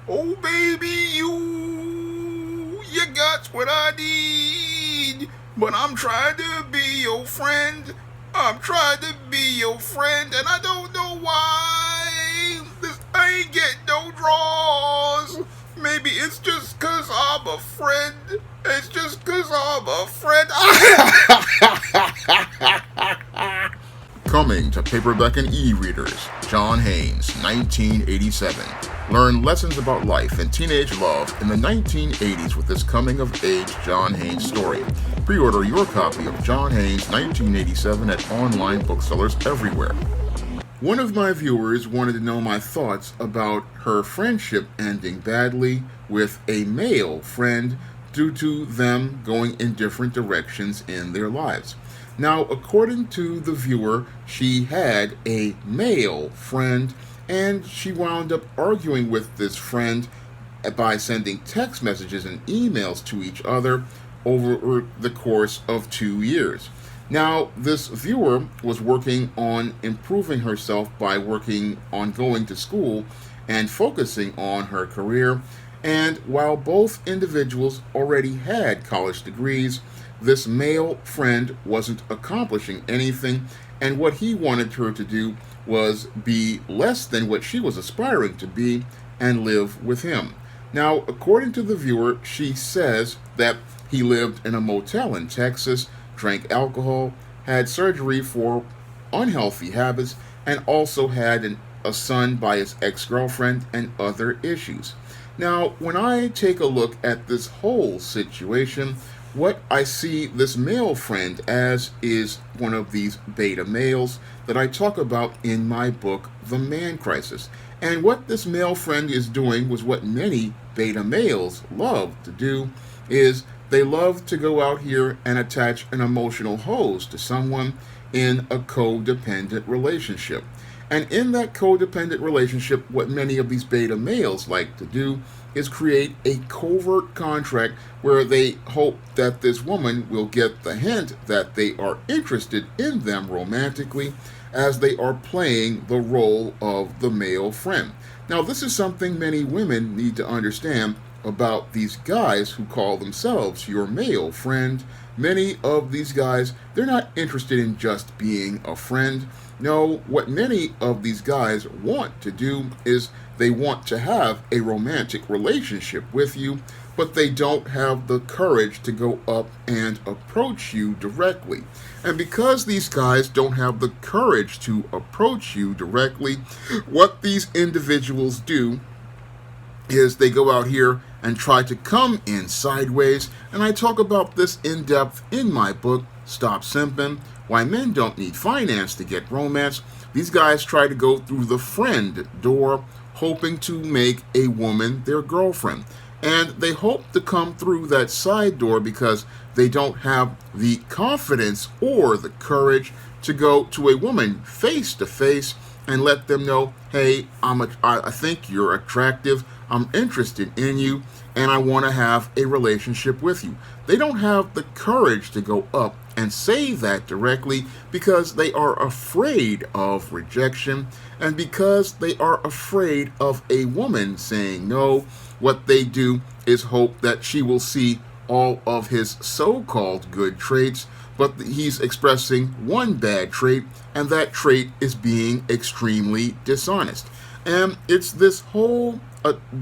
Oh, baby, you got what I need. But I'm trying to be your friend. I'm trying to be your friend, and I don't know why. This I ain't get no draws. Maybe it's just cause I'm a friend. It's just cause I'm a friend. Coming to paperback and e-readers, John Haynes, 1987. Learn lessons about life and teenage love in the 1980s with this coming-of-age John Haynes story. Pre-order your copy of John Haynes, 1987 at online booksellers everywhere. One of my viewers wanted to know my thoughts about her friendship ending badly with a male friend due to them going in different directions in their lives. Now, according to the viewer, she had a male friend and she wound up arguing with this friend by sending text messages and emails to each other over the course of 2 years. Now, this viewer was working on improving herself by working on going to school and focusing on her career. And while both individuals already had college degrees, this male friend wasn't accomplishing anything, and what he wanted her to do was be less than what she was aspiring to be and live with him. Now, according to the viewer, she says that he lived in a motel in Texas, drank alcohol, had surgery for unhealthy habits, and also had a son by his ex-girlfriend and other issues. Now, when I take a look at this whole situation, what I see this male friend as is one of these beta males that I talk about in my book, The Man Crisis. And what this male friend is doing was what many beta males love to do, is they love to go out here and attach an emotional hose to someone in a codependent relationship. And in that codependent relationship, what many of these beta males like to do is create a covert contract where they hope that this woman will get the hint that they are interested in them romantically as they are playing the role of the male friend. Now, this is something many women need to understand about these guys who call themselves your male friend. Many of these guys, they're not interested in just being a friend. No, what many of these guys want to do is they want to have a romantic relationship with you, but they don't have the courage to go up and approach you directly. And because these guys don't have the courage to approach you directly, what these individuals do is they go out here and try to come in sideways, and I talk about this in depth in my book, Stop Simping, Why Men Don't Need Finance to Get Romance. These guys try to go through the friend door, hoping to make a woman their girlfriend. And they hope to come through that side door because they don't have the confidence or the courage to go to a woman face to face and let them know, hey, I think you're attractive, I'm interested in you, and I want to have a relationship with you. They don't have the courage to go up and say that directly because they are afraid of rejection, and because they are afraid of a woman saying no. What they do is hope that she will see all of his so-called good traits, but he's expressing one bad trait, and that trait is being extremely dishonest. And it's this whole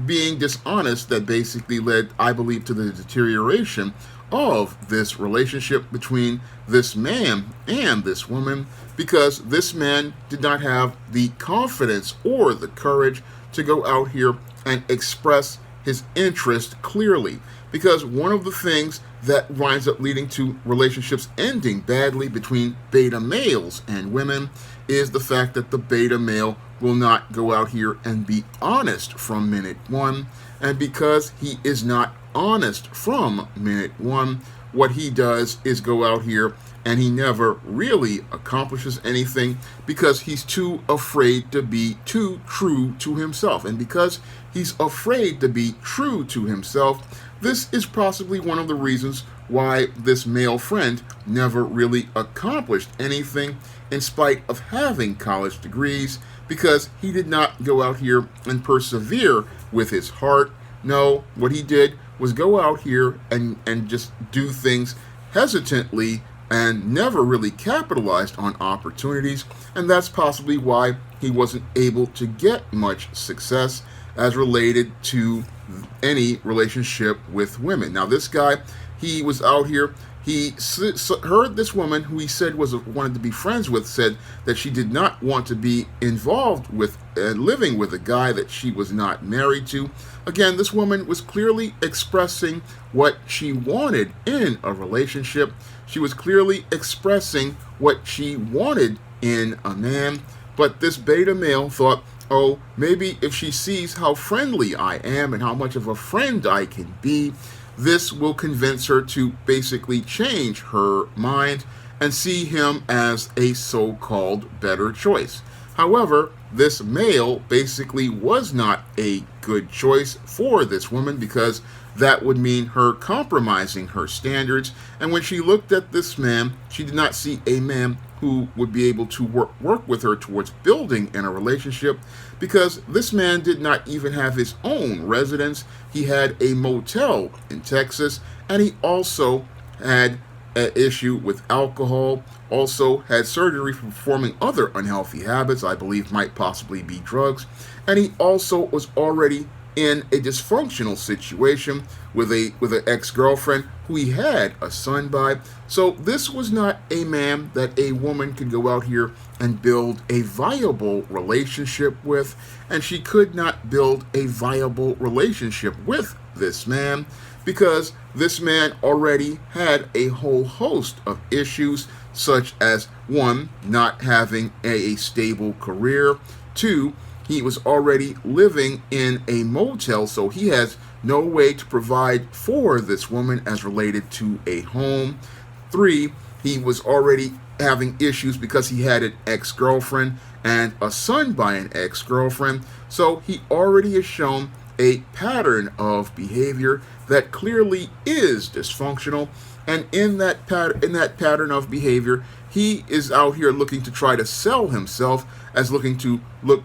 being dishonest that basically led, I believe, to the deterioration of this relationship between this man and this woman, because this man did not have the confidence or the courage to go out here and express his interest clearly. Because one of the things that winds up leading to relationships ending badly between beta males and women is the fact that the beta male will not go out here and be honest from minute one. And because he is not honest from minute one, what he does is go out here and he never really accomplishes anything because he's too afraid to be too true to himself. And because he's afraid to be true to himself, this is possibly one of the reasons why this male friend never really accomplished anything in spite of having college degrees, because he did not go out here and persevere with his heart. No, what he did was go out here and just do things hesitantly and never really capitalized on opportunities, and that's possibly why he wasn't able to get much success as related to any relationship with women. Now, this guy, he was out here, he heard this woman who he said wanted to be friends with, said that she did not want to be involved with living with a guy that she was not married to. Again, this woman was clearly expressing what she wanted in a relationship. She was clearly expressing what she wanted in a man. But this beta male thought, oh, maybe if she sees how friendly I am and how much of a friend I can be, this will convince her to basically change her mind and see him as a so-called better choice. However, this male basically was not a good choice for this woman, because that would mean her compromising her standards. And when she looked at this man, she did not see a man who would be able to work with her towards building in a relationship, because this man did not even have his own residence. He had a motel in Texas, and he also had an issue with alcohol, also had surgery for performing other unhealthy habits, I believe might possibly be drugs, and he also was already in a dysfunctional situation with an ex-girlfriend who he had a son by. So this was not a man that a woman could go out here and build a viable relationship with, and she could not build a viable relationship with this man because this man already had a whole host of issues, such as 1, not having a stable career, 2, he was already living in a motel, so he has no way to provide for this woman as related to a home. 3, he was already having issues because he had an ex-girlfriend and a son by an ex-girlfriend, so he already has shown a pattern of behavior that clearly is dysfunctional. And in that pattern of behavior, he is out here looking to try to sell himself as look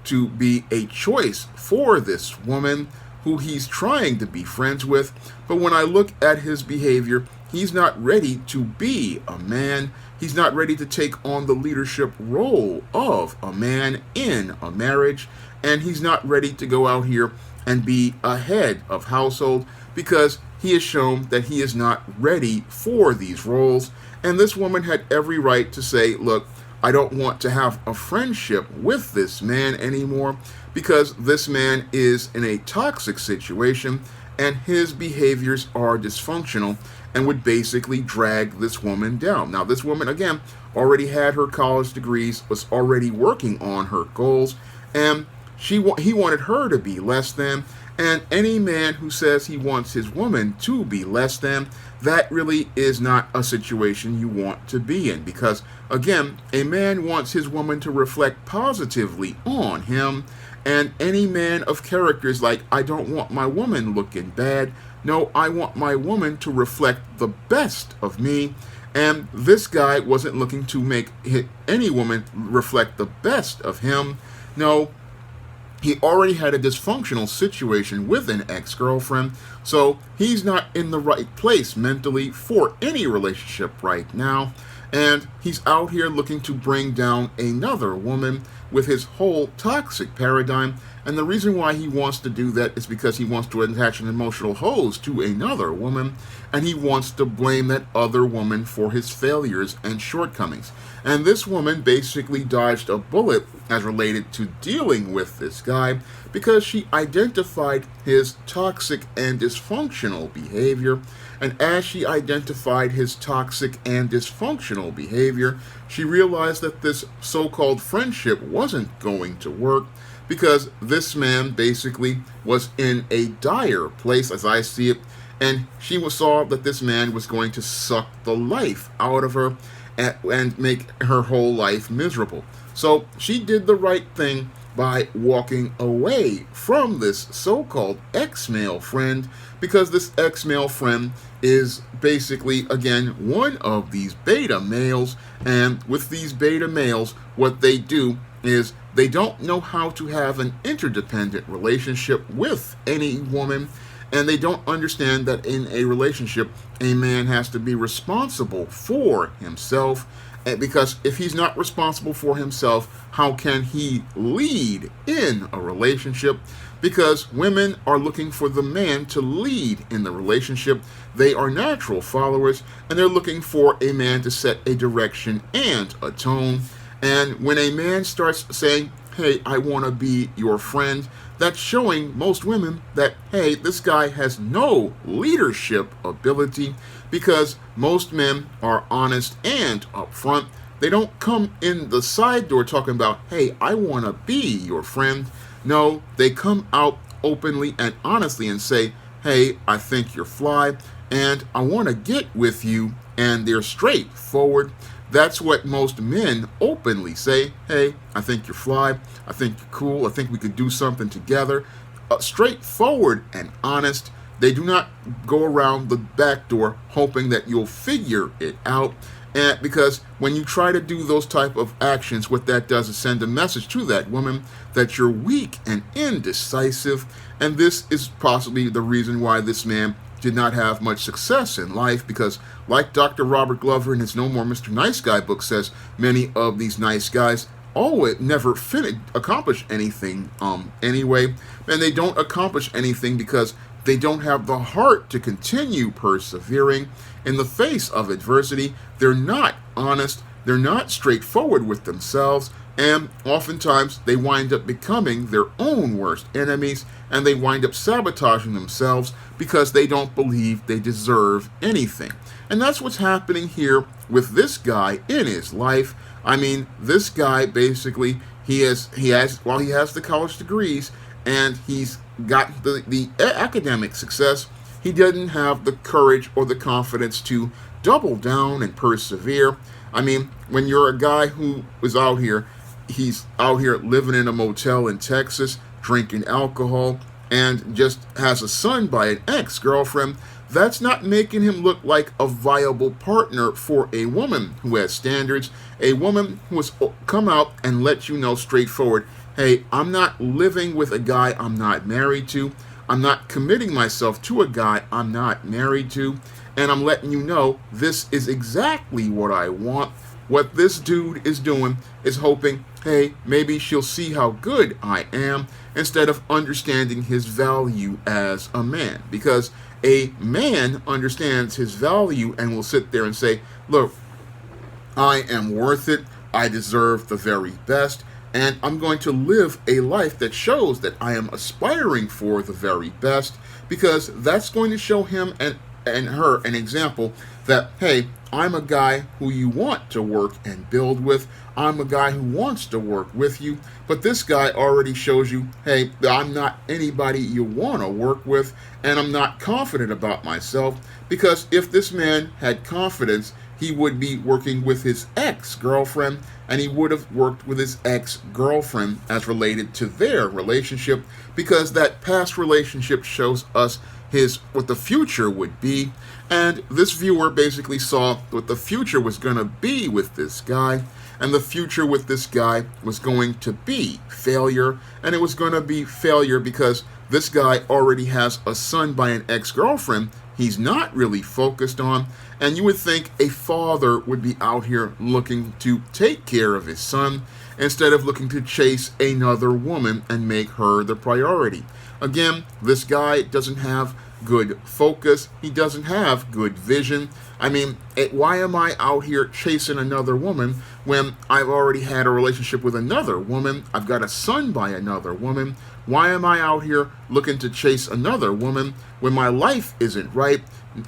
to be a choice for this woman who he's trying to be friends with. But when I look at his behavior, he's not ready to be a man. He's not ready to take on the leadership role of a man in a marriage. And he's not ready to go out here and be a head of household, because he has shown that he is not ready for these roles. And this woman had every right to say, look, I don't want to have a friendship with this man anymore, because this man is in a toxic situation and his behaviors are dysfunctional and would basically drag this woman down. Now, this woman, again, already had her college degrees, was already working on her goals, and he wanted her to be less than. And any man who says he wants his woman to be less than, that really is not a situation you want to be in. Because, again, a man wants his woman to reflect positively on him. And any man of character is like, I don't want my woman looking bad. No, I want my woman to reflect the best of me. And this guy wasn't looking to make any woman reflect the best of him. No, he already had a dysfunctional situation with an ex-girlfriend, so he's not in the right place mentally for any relationship right now, and he's out here looking to bring down another woman with his whole toxic paradigm. And the reason why he wants to do that is because he wants to attach an emotional hose to another woman, and he wants to blame that other woman for his failures and shortcomings. And this woman basically dodged a bullet as related to dealing with this guy, because she identified his toxic and dysfunctional behavior. And as she identified his toxic and dysfunctional behavior, she realized that this so-called friendship wasn't going to work, because this man basically was in a dire place, as I see it, and she saw that this man was going to suck the life out of her and make her whole life miserable. So she did the right thing by walking away from this so-called ex-male friend, because this ex-male friend is basically, again, one of these beta males, and with these beta males, what they do is they don't know how to have an interdependent relationship with any woman, and they don't understand that in a relationship, a man has to be responsible for himself. And because if he's not responsible for himself, how can he lead in a relationship? Because women are looking for the man to lead in the relationship. They are natural followers, and they're looking for a man to set a direction and a tone. And when a man starts saying, hey, I want to be your friend, that's showing most women that, hey, this guy has no leadership ability, because most men are honest and upfront. They don't come in the side door talking about, hey, I want to be your friend. No, they come out openly and honestly and say, hey, I think you're fly, and I want to get with you, and they're straightforward. That's what most men openly say. Hey, I think you're fly. I think you're cool. I think we could do something together. Straightforward and honest. They do not go around the back door hoping that you'll figure it out. And because when you try to do those type of actions, what that does is send a message to that woman that you're weak and indecisive. And this is possibly the reason why this man did not have much success in life, because like Dr. Robert Glover in his No More Mr. Nice Guy book says, many of these nice guys always never accomplish anything anyway, and they don't accomplish anything because they don't have the heart to continue persevering in the face of adversity. They're not honest, they're not straightforward with themselves, and oftentimes they wind up becoming their own worst enemies, and they wind up sabotaging themselves because they don't believe they deserve anything. And that's what's happening here with this guy in his life. I mean, this guy basically, he has the college degrees and he's got the academic success, he doesn't have the courage or the confidence to double down and persevere. I mean, when you're a guy who is out here, he's out here living in a motel in Texas, drinking alcohol, and just has a son by an ex-girlfriend, that's not making him look like a viable partner for a woman who has standards, a woman who has come out and let you know straightforward, hey, I'm not living with a guy I'm not married to, I'm not committing myself to a guy I'm not married to, and I'm letting you know this is exactly what I want. What this dude is doing is hoping, hey, maybe she'll see how good I am, instead of understanding his value as a man. Because a man understands his value and will sit there and say, look, I am worth it, I deserve the very best, and I'm going to live a life that shows that I am aspiring for the very best, because that's going to show him and her an example that, hey, I'm a guy who you want to work and build with. I'm a guy who wants to work with you. But this guy already shows you, hey, I'm not anybody you want to work with, and I'm not confident about myself. Because if this man had confidence, he would be working with his ex-girlfriend, and he would have worked with his ex-girlfriend as related to their relationship, because that past relationship shows us what the future would be. And this viewer basically saw what the future was going to be with this guy, and the future with this guy was going to be failure. And it was going to be failure because this guy already has a son by an ex-girlfriend he's not really focused on. And you would think a father would be out here looking to take care of his son instead of looking to chase another woman and make her the priority. Again, this guy doesn't have good focus. He doesn't have good vision. I mean, why am I out here chasing another woman when I've already had a relationship with another woman? I've got a son by another woman. Why am I out here looking to chase another woman when my life isn't right?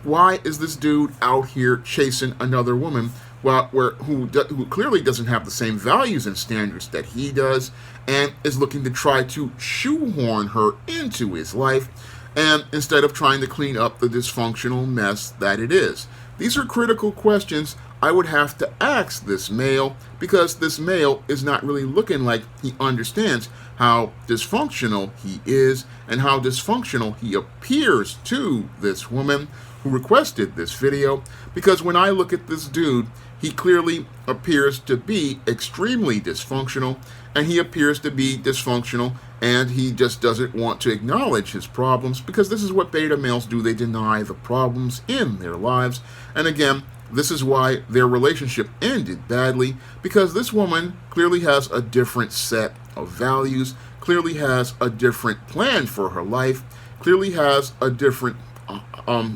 Why is this dude out here chasing another woman who clearly doesn't have the same values and standards that he does, and is looking to try to shoehorn her into his life, and instead of trying to clean up the dysfunctional mess that it is? These are critical questions I would have to ask this male, because this male is not really looking like he understands how dysfunctional he is and how dysfunctional he appears to this woman who requested this video. Because when I look at this dude, he clearly appears to be extremely dysfunctional, and he appears to be dysfunctional, and he just doesn't want to acknowledge his problems, because this is what beta males do. They deny the problems in their lives. And again, this is why their relationship ended badly, because this woman clearly has a different set of values, clearly has a different plan for her life, clearly has a different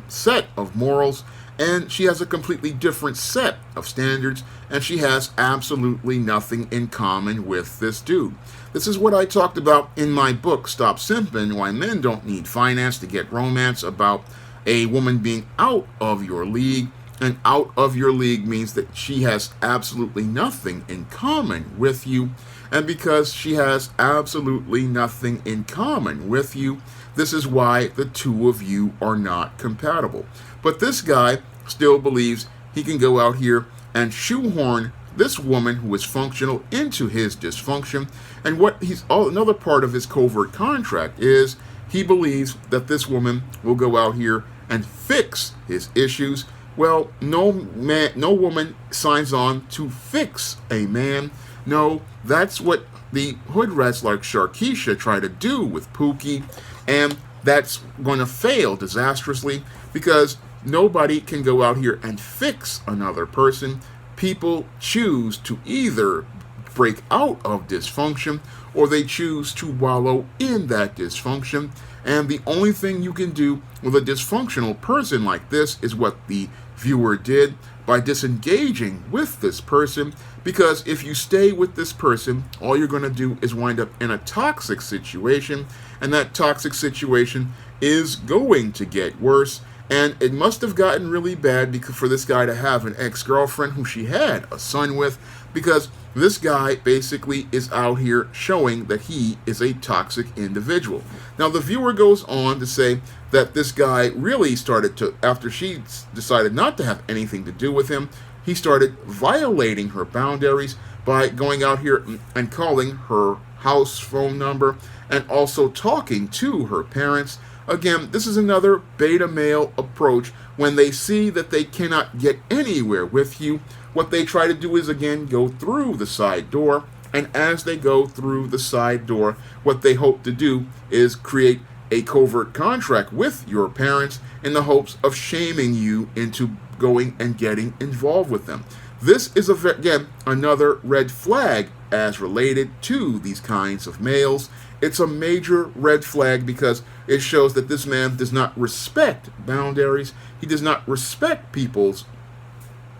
set of morals, and she has a completely different set of standards, and she has absolutely nothing in common with this dude. This is what I talked about in my book, Stop Simping, Why Men Don't Need Finance to Get Romance, about a woman being out of your league. And out of your league means that she has absolutely nothing in common with you. And because she has absolutely nothing in common with you, this is why the two of you are not compatible. But this guy still believes he can go out here and shoehorn this woman who is functional into his dysfunction. And what another part of his covert contract is, he believes that this woman will go out here and fix his issues. Well, no woman signs on to fix a man. No, that's what the hood rats like Sharkeisha try to do with Pookie, and that's going to fail disastrously, because nobody can go out here and fix another person. People choose to either break out of dysfunction, or they choose to wallow in that dysfunction. And the only thing you can do with a dysfunctional person like this is what the viewer did, by disengaging with this person. Because if you stay with this person, all you're going to do is wind up in a toxic situation, and that toxic situation is going to get worse. And it must have gotten really bad because for this guy to have an ex-girlfriend who she had a son with, because this guy basically is out here showing that he is a toxic individual. Now, the viewer goes on to say that this guy really started to, after she decided not to have anything to do with him, he started violating her boundaries by going out here and calling her house phone number and also talking to her parents. Again, this is another beta male approach. When they see that they cannot get anywhere with you, what they try to do is, again, go through the side door. And as they go through the side door, what they hope to do is create a covert contract with your parents in the hopes of shaming you into going and getting involved with them. This is, again, another red flag as related to these kinds of males. It's a major red flag because it shows that this man does not respect boundaries. He does not respect people's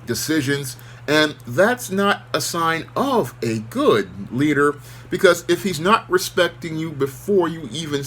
decisions, and that's not a sign of a good leader, because if he's not respecting you before you even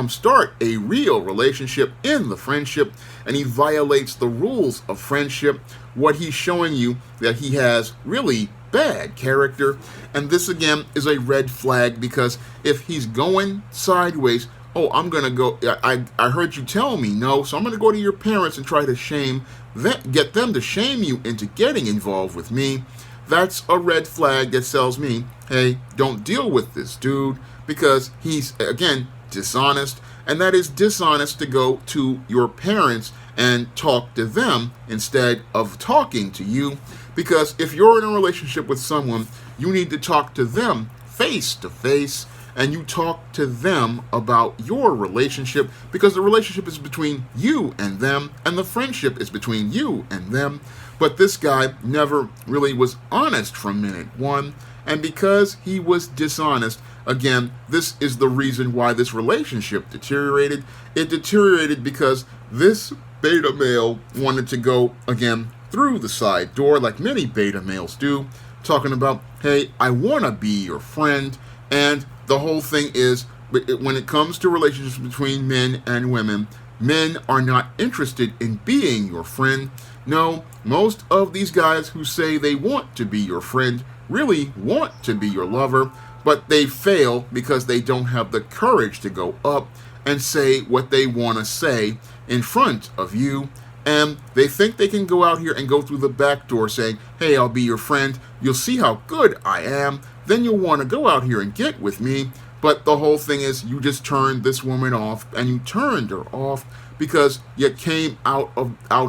start a real relationship in the friendship, and he violates the rules of friendship, what he's showing you that he has really bad character. And this again is a red flag, because if he's going sideways, oh, I'm gonna go, I heard you tell me no, so I'm gonna go to your parents and try to shame them, get them to shame you into getting involved with me. That's a red flag that tells me, hey, don't deal with this dude, because he's, again, dishonest. And that is dishonest to go to your parents and talk to them instead of talking to you. Because if you're in a relationship with someone, you need to talk to them face to face, and you talk to them about your relationship, because the relationship is between you and them, and the friendship is between you and them. But this guy never really was honest from minute one, and because he was dishonest, again, this is the reason why this relationship deteriorated. It deteriorated because this beta male wanted to go, again, through the side door, like many beta males do, talking about, hey, I want to be your friend. And the whole thing is, when it comes to relationships between men and women, men are not interested in being your friend. No, most of these guys who say they want to be your friend really want to be your lover, but they fail because they don't have the courage to go up and say what they want to say in front of you. and they think they can go out here and go through the back door saying, hey, I'll be your friend, you'll see how good I am, then you'll want to go out here and get with me. But the whole thing is, you just turned this woman off, and you turned her off because you came out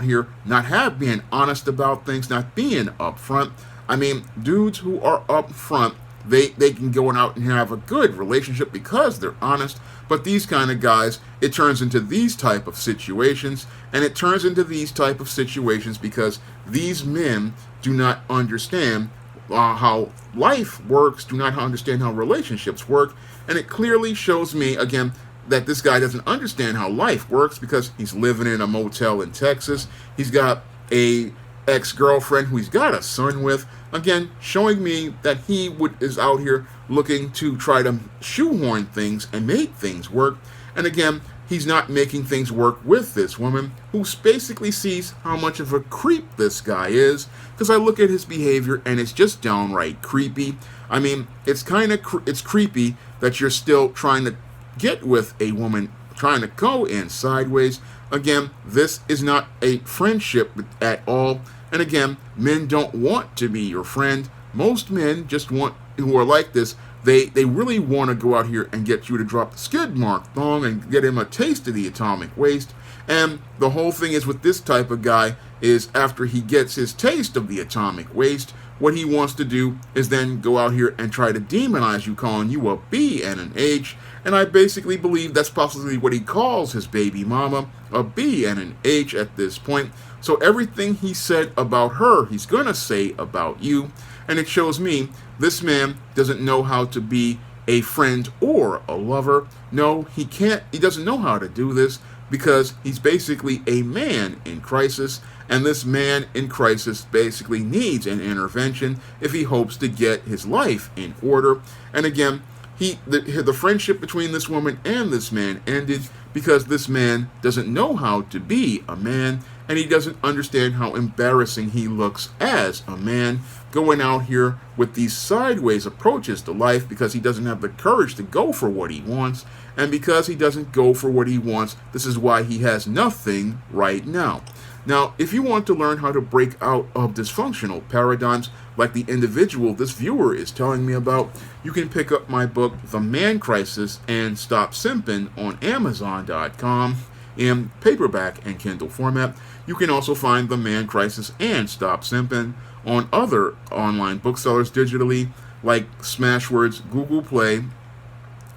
here not being honest about things, not being upfront. I mean, dudes who are upfront, they can go out and have a good relationship because they're honest. But these kind of guys, it turns into these type of situations, and it turns into these type of situations because these men do not understand how life works, do not understand how relationships work, and it clearly shows me, again, that this guy doesn't understand how life works because he's living in a motel in Texas. He's got a ex-girlfriend who he's got a son with, again, showing me that he is out here looking to try to shoehorn things and make things work. And again, he's not making things work with this woman, who basically sees how much of a creep this guy is, because I look at his behavior and it's just downright creepy. I mean, it's kind of it's creepy that you're still trying to get with a woman, trying to go in sideways. Again, this is not a friendship at all. And again, men don't want to be your friend. Most men just want, who are like this, they really want to go out here and get you to drop the skid mark thong and get him a taste of the atomic waste. And the whole thing is with this type of guy is, after he gets his taste of the atomic waste, what he wants to do is then go out here and try to demonize you, calling you a B and an H. And I basically believe that's possibly what he calls his baby mama, a B and an H at this point. So everything he said about her, he's going to say about you. And it shows me this man doesn't know how to be a friend or a lover. No, he can't. He doesn't know how to do this because he's basically a man in crisis. And this man in crisis basically needs an intervention if he hopes to get his life in order. And again, the friendship between this woman and this man ended because this man doesn't know how to be a man, and he doesn't understand how embarrassing he looks as a man, going out here with these sideways approaches to life because he doesn't have the courage to go for what he wants. And because he doesn't go for what he wants, this is why he has nothing right now. Now, if you want to learn how to break out of dysfunctional paradigms like the individual this viewer is telling me about, you can pick up my book, The Man Crisis and Stop Simping, on Amazon.com in paperback and Kindle format. You can also find The Man Crisis and Stop Simping on other online booksellers digitally, like Smashwords, Google Play,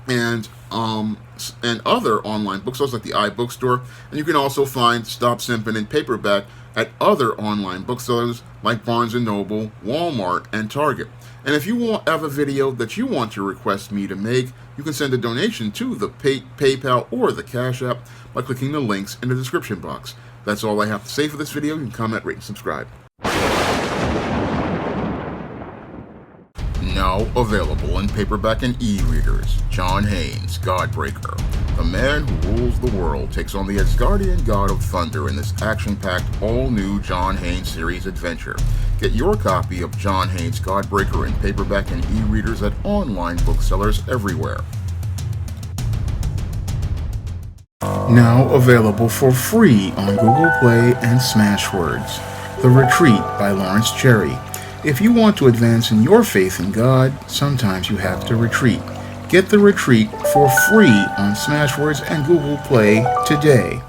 and other online bookstores like the iBookstore. And you can also find Stop Simping in paperback at other online booksellers like Barnes & Noble, Walmart, and Target. And if you have a video that you want to request me to make, you can send a donation to the PayPal or the Cash App by clicking the links in the description box. That's all I have to say for this video. You can comment, rate, and subscribe. Now available in paperback and e-readers, John Haynes, Godbreaker. The man who rules the world takes on the Asgardian god of thunder in this action-packed, all-new John Haynes series adventure. Get your copy of John Haynes, Godbreaker in paperback and e-readers at online booksellers everywhere. Now available for free on Google Play and Smashwords. The Retreat by Lawrence Cherry. If you want to advance in your faith in God, sometimes you have to retreat. Get The Retreat for free on Smashwords and Google Play today.